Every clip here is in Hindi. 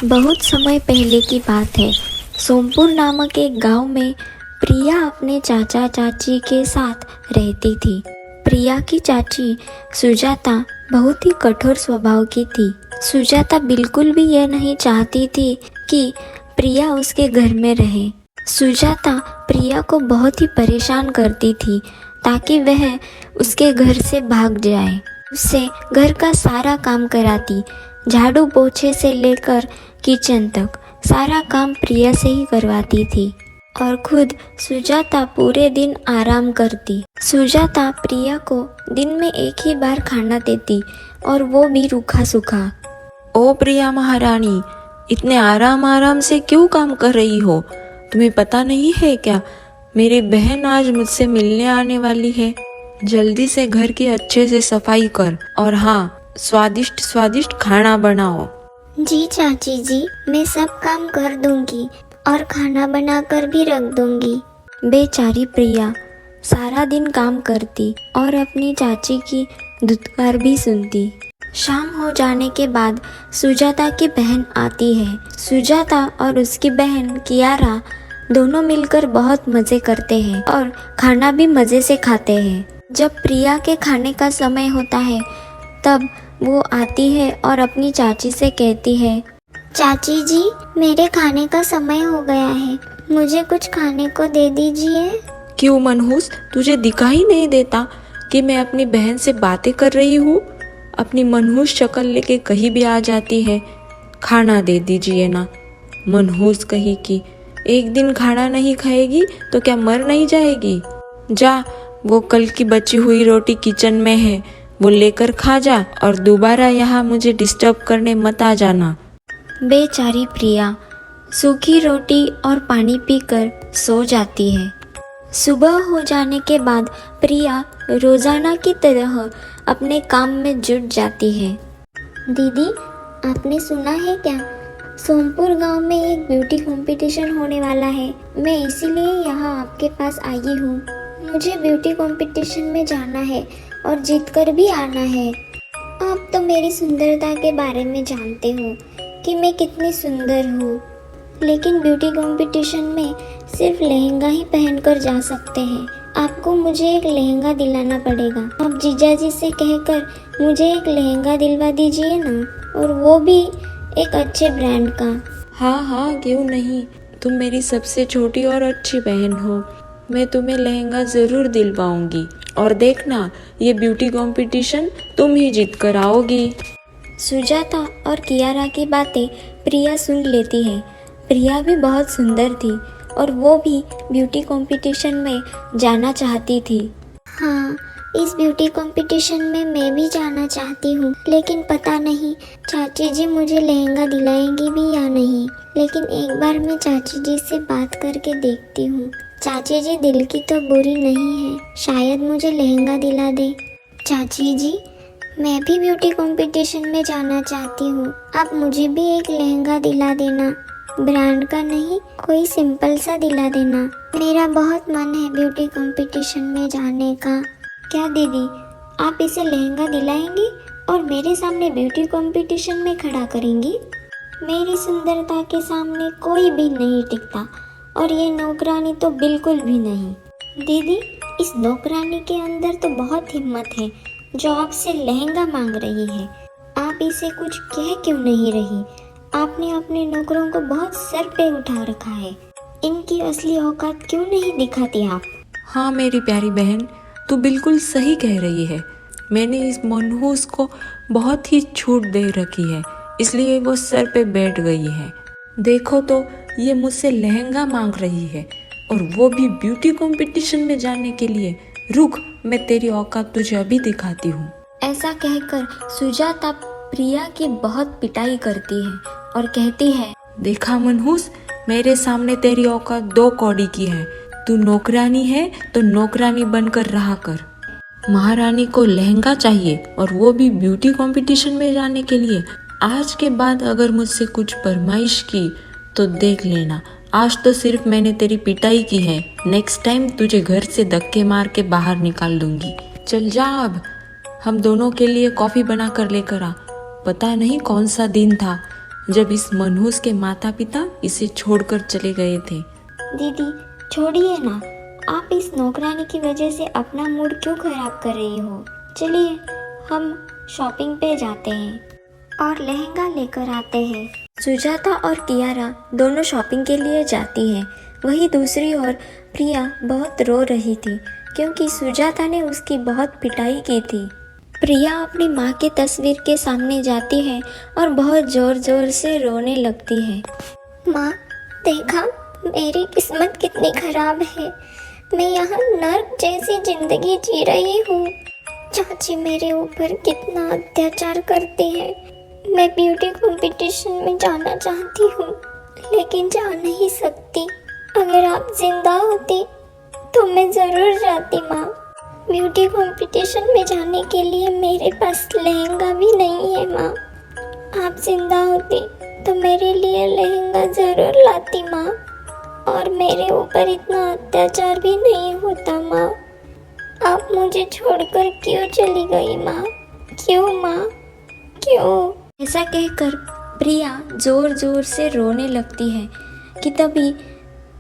बहुत समय पहले की बात है। सोमपुर नामक एक गांव में प्रिया अपने चाचा चाची के साथ रहती थी। प्रिया की चाची सुजाता बहुत ही कठोर स्वभाव की थी। सुजाता बिल्कुल भी यह नहीं चाहती थी कि प्रिया उसके घर में रहे। सुजाता प्रिया को बहुत ही परेशान करती थी ताकि वह उसके घर से भाग जाए। उससे घर का सारा काम कराती, झाड़ू पोछे से लेकर किचन तक सारा काम प्रिया से ही करवाती थी और खुद सुजाता पूरे दिन आराम करती। सुजाता प्रिया को दिन में एक ही बार खाना देती और वो भी रूखा सूखा। ओ प्रिया महारानी, इतने आराम आराम से क्यों काम कर रही हो? तुम्हें पता नहीं है क्या, मेरी बहन आज मुझसे मिलने आने वाली है। जल्दी से घर की अच्छे से सफाई कर और हाँ, स्वादिष्ट स्वादिष्ट खाना बनाओ। जी चाची जी, मैं सब काम कर दूंगी और खाना बनाकर भी रख दूंगी। बेचारी प्रिया सारा दिन काम करती और अपनी चाची की धुतकार भी सुनती। शाम हो जाने के बाद सुजाता की बहन आती है। सुजाता और उसकी बहन कियारा दोनों मिलकर बहुत मज़े करते हैं और खाना भी मज़े से खाते हैं। जब प्रिया के खाने का समय होता है तब वो आती है और अपनी चाची से कहती है, चाची जी, मेरे खाने का समय हो गया है, मुझे कुछ खाने को दे दीजिए। क्यों मनहूस, तुझे दिखाई नहीं देता कि मैं अपनी बहन से बातें कर रही हूँ? अपनी मनहूस शक्ल लेके कहीं भी आ जाती है। खाना दे दीजिए ना। मनहूस कही कि एक दिन खाना नहीं खाएगी तो क्या मर नहीं जाएगी? जा, वो कल की बची हुई रोटी किचन में है, वो लेकर खा जा और दोबारा यहाँ मुझे डिस्टर्ब करने मत आ जाना। बेचारी प्रिया सूखी रोटी और पानी पीकर सो जाती है। सुबह हो जाने के बाद प्रिया रोजाना की तरह अपने काम में जुट जाती है। दीदी, आपने सुना है क्या? सोमपुर गांव में एक ब्यूटी कंपटीशन होने वाला है। मैं इसीलिए यहाँ आपके पास आई हूँ। मुझे ब्यूटी कंपटीशन में जाना है और जीतकर भी आना है। आप तो मेरी सुंदरता के बारे में जानते हो कि मैं कितनी सुंदर हूँ, लेकिन ब्यूटी कंपटीशन में सिर्फ लहंगा ही पहनकर जा सकते हैं। आपको मुझे एक लहंगा दिलाना पड़ेगा। आप जीजा जी से कहकर मुझे एक लहंगा दिलवा दीजिए ना, और वो भी एक अच्छे ब्रांड का। हाँ हाँ, क्यों नहीं। तुम मेरी सबसे छोटी और अच्छी बहन हो। मैं तुम्हें लहंगा ज़रूर दिलवाऊंगी और देखना, ये ब्यूटी कंपटीशन तुम ही जीत कर आओगी। सुजाता और कियारा की बातें प्रिया सुन लेती है। प्रिया भी बहुत सुंदर थी और वो भी ब्यूटी कंपटीशन में जाना चाहती थी। हाँ, इस ब्यूटी कंपटीशन में मैं भी जाना चाहती हूँ, लेकिन पता नहीं चाची जी मुझे लहंगा दिलाएंगी भी या नहीं। लेकिन एक बार मैं चाची जी से बात करके देखती हूँ। चाची जी दिल की तो बुरी नहीं है, शायद मुझे लहंगा दिला दे। चाची जी, मैं भी ब्यूटी कंपटीशन में जाना चाहती हूँ। आप मुझे भी एक लहंगा दिला देना, ब्रांड का नहीं, कोई सिंपल सा दिला देना। मेरा बहुत मन है ब्यूटी कंपटीशन में जाने का। क्या दीदी, आप इसे लहंगा दिलाएंगी और मेरे सामने ब्यूटी कंपटीशन में खड़ा करेंगी? मेरी सुंदरता के सामने कोई भी नहीं टिकता और ये नौकरानी तो बिल्कुल भी नहीं। दीदी, इस नौकरानी के अंदर तो बहुत हिम्मत है जो आपसे लहंगा मांग रही है। आप इसे कुछ कह क्यों नहीं रही? आपने अपने नौकरों को बहुत सर पे उठा रखा है। इनकी असली औकात क्यों नहीं दिखाती आप? हाँ मेरी प्यारी बहन, तू बिल्कुल सही कह रही है। मैंने इस मनहूस को बहुत ही छूट दे रखी है, इसलिए वो सर पे बैठ गई है। देखो तो, ये मुझसे लहंगा मांग रही है और वो भी ब्यूटी कंपटीशन में जाने के लिए। रुक, मैं तेरी औकात तुझे अभी दिखाती हूँ। ऐसा कहकर सुजाता प्रिया की बहुत पिटाई करती है और कहती है, देखा मनहूस, मेरे सामने तेरी औकात 2 कौड़ी की है। तू नौकरानी है तो नौकरानी बनकर रहा कर। महारानी को लहंगा चाहिए और वो भी ब्यूटी कंपटीशन में जाने के लिए। आज के बाद अगर मुझसे कुछ फरमाइश की तो देख लेना, आज तो सिर्फ मैंने तेरी पिटाई की है, नेक्स्ट टाइम तुझे घर से धक्के मार के बाहर निकाल दूंगी। चल जा, अब हम दोनों के लिए कॉफ़ी बना कर लेकर आ। पता नहीं कौन सा दिन था, जब इस मनहूस के माता पिता इसे छोड़कर चले गए थे। दीदी छोड़िए ना, आप इस नौकरानी की वजह से अपना मूड क्यों खराब कर रही हो। चलिए हम शॉपिंग पे जाते हैं और लहंगा लेकर आते हैं। सुजाता और कियारा दोनों शॉपिंग के लिए जाती हैं। वहीं दूसरी ओर प्रिया बहुत रो रही थी क्योंकि सुजाता ने उसकी बहुत पिटाई की थी। प्रिया अपनी माँ की तस्वीर के सामने जाती है और बहुत ज़ोर ज़ोर से रोने लगती है। माँ देखा, मेरी किस्मत कितनी खराब है। मैं यहाँ नर्क जैसी जिंदगी जी रही हूँ। चाची मेरे ऊपर कितना अत्याचार करती है। मैं ब्यूटी कंपटीशन में जाना चाहती हूँ लेकिन जा नहीं सकती। अगर आप जिंदा होती तो मैं ज़रूर जाती माँ। ब्यूटी कंपटीशन में जाने के लिए मेरे पास लहंगा भी नहीं है माँ। आप जिंदा होती तो मेरे लिए लहंगा ज़रूर लाती माँ, और मेरे ऊपर इतना अत्याचार भी नहीं होता माँ। आप मुझे छोड़कर क्यों चली गई माँ? क्यों माँ, क्यों? ऐसा कहकर प्रिया जोर जोर से रोने लगती है कि तभी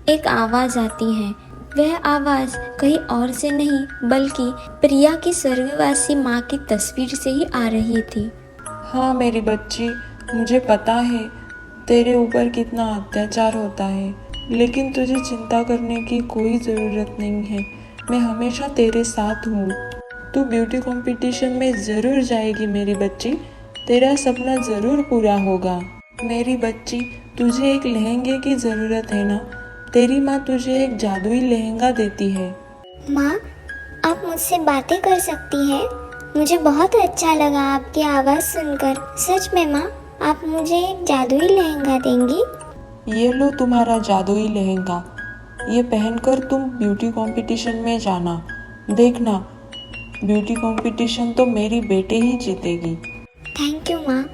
एक आवाज़ आती है। वह आवाज़ कहीं और से नहीं बल्कि प्रिया की स्वर्गवासी माँ की तस्वीर से ही आ रही थी। हाँ मेरी बच्ची, मुझे पता है तेरे ऊपर कितना अत्याचार होता है, लेकिन तुझे चिंता करने की कोई ज़रूरत नहीं है। मैं हमेशा तेरे साथ हूँ। तू ब्यूटी कंपटीशन में ज़रूर जाएगी मेरी बच्ची। तेरा सपना ज़रूर पूरा होगा। मेरी बच्ची, तुझे एक लहंगे की ज़रूरत है ना? तेरी माँ तुझे एक जादुई लहंगा देती है। माँ, आप मुझसे बातें कर सकती हैं? मुझे बहुत अच्छा लगा आपकी आवाज़ सुनकर। सच में माँ, आप मुझे एक जादुई लहंगा देंगी? ये लो तुम्हारा जादुई लहंगा। ये पहनकर तुम ब्यूटी कंपटीशन में जाना। देखना, ब्यूटी कंपटीशन तो मेरी बेटे ही जीतेगी। थैंक यू माँ।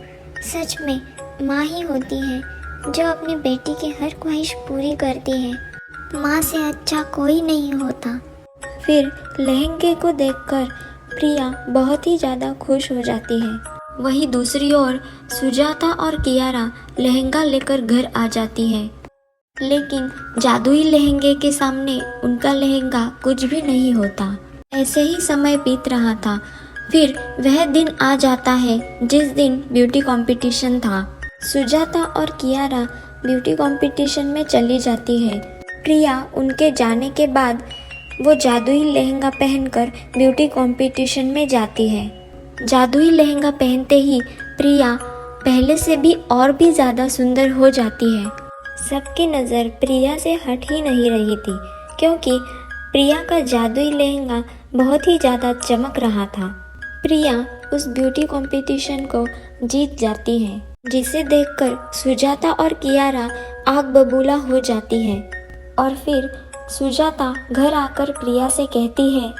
सच में माँ ही होती है जो अपनी बेटी की हर ख्वाहिश पूरी करती है। माँ से अच्छा कोई नहीं होता। फिर लहंगे को देखकर प्रिया बहुत ही ज़्यादा खुश हो जाती है। वहीं दूसरी ओर सुजाता और कियारा लहंगा लेकर घर आ जाती है, लेकिन जादुई लहंगे के सामने उनका लहंगा कुछ भी नहीं होता। ऐसे ही समय बीत रहा था। फिर वह दिन आ जाता है जिस दिन ब्यूटी कंपटीशन था। सुजाता और कियारा ब्यूटी कंपटीशन में चली जाती है। प्रिया उनके जाने के बाद वो जादुई लहंगा पहनकर ब्यूटी कंपटीशन में जाती है। जादुई लहंगा पहनते ही प्रिया पहले से भी और भी ज़्यादा सुंदर हो जाती है। सबकी नज़र प्रिया से हट ही नहीं रही थी क्योंकि प्रिया का जादुई लहंगा बहुत ही ज़्यादा चमक रहा था। प्रिया उस ब्यूटी कंपटीशन को जीत जाती है, जिसे देखकर सुजाता और कियारा आग बबूला हो जाती है। और फिर सुजाता घर आकर प्रिया से कहती है,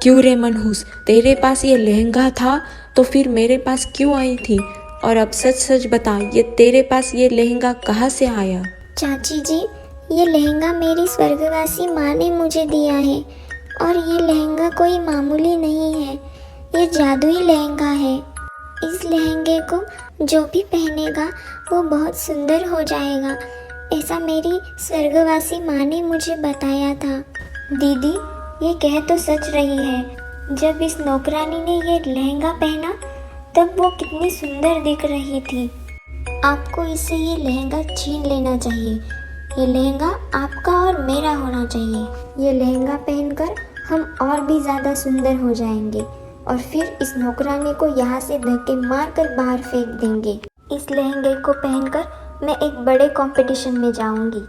क्यों रे मनहूस, तेरे पास ये लहंगा था तो फिर मेरे पास क्यों आई थी? और अब सच सच बता, ये तेरे पास ये लहंगा कहाँ से आया? चाची जी, ये लहंगा मेरी स्वर्गवासी माँ ने मुझे दिया है, और ये लहंगा कोई मामूली नहीं है। ये जादुई लहंगा है। इस लहंगे को जो भी पहनेगा वो बहुत सुंदर हो जाएगा, ऐसा मेरी स्वर्गवासी माँ ने मुझे बताया था। दीदी, ये कह तो सच रही है। जब इस नौकरानी ने ये लहंगा पहना तब वो कितनी सुंदर दिख रही थी। आपको इससे ये लहंगा छीन लेना चाहिए। ये लहंगा आपका और मेरा होना चाहिए। ये लहंगा पहनकर हम और भी ज़्यादा सुंदर हो जाएंगे और फिर इस नौकरानी को यहाँ से धक्के मारकर बाहर फेंक देंगे। इस लहंगे को पहनकर मैं एक बड़े कंपटीशन में जाऊंगी,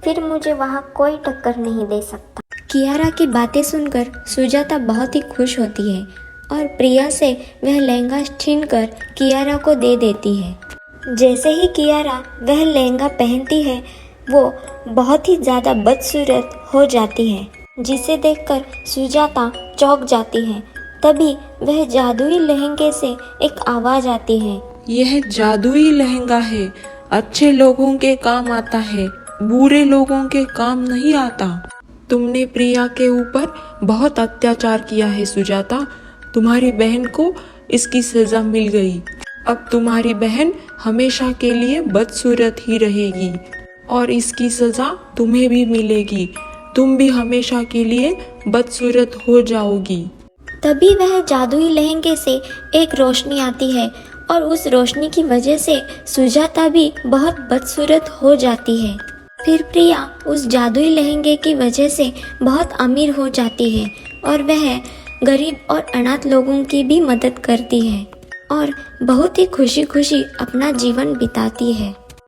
फिर मुझे वहाँ कोई टक्कर नहीं दे सकता। कियारा की बातें सुनकर सुजाता बहुत ही खुश होती है और प्रिया से वह लहंगा छीनकर कियारा को दे देती है। जैसे ही कियारा वह लहंगा पहनती है वो बहुत ही ज़्यादा बदसूरत हो जाती है, जिसे देखकर सुजाता चौंक जाती है। तभी वह जादुई लहंगे से एक आवाज़ आती है, यह जादुई लहंगा है, अच्छे लोगों के काम आता है, बुरे लोगों के काम नहीं आता। तुमने प्रिया के ऊपर बहुत अत्याचार किया है सुजाता। तुम्हारी बहन को इसकी सजा मिल गई। अब तुम्हारी बहन हमेशा के लिए बदसूरत ही रहेगी और इसकी सजा तुम्हें भी मिलेगी। तुम भी हमेशा के लिए बदसूरत हो जाओगी। तभी वह जादुई लहंगे से एक रोशनी आती है और उस रोशनी की वजह से सुजाता भी बहुत बदसूरत हो जाती है। फिर प्रिया उस जादुई लहंगे की वजह से बहुत अमीर हो जाती है और वह गरीब और अनाथ लोगों की भी मदद करती है और बहुत ही खुशी खुशी अपना जीवन बिताती है।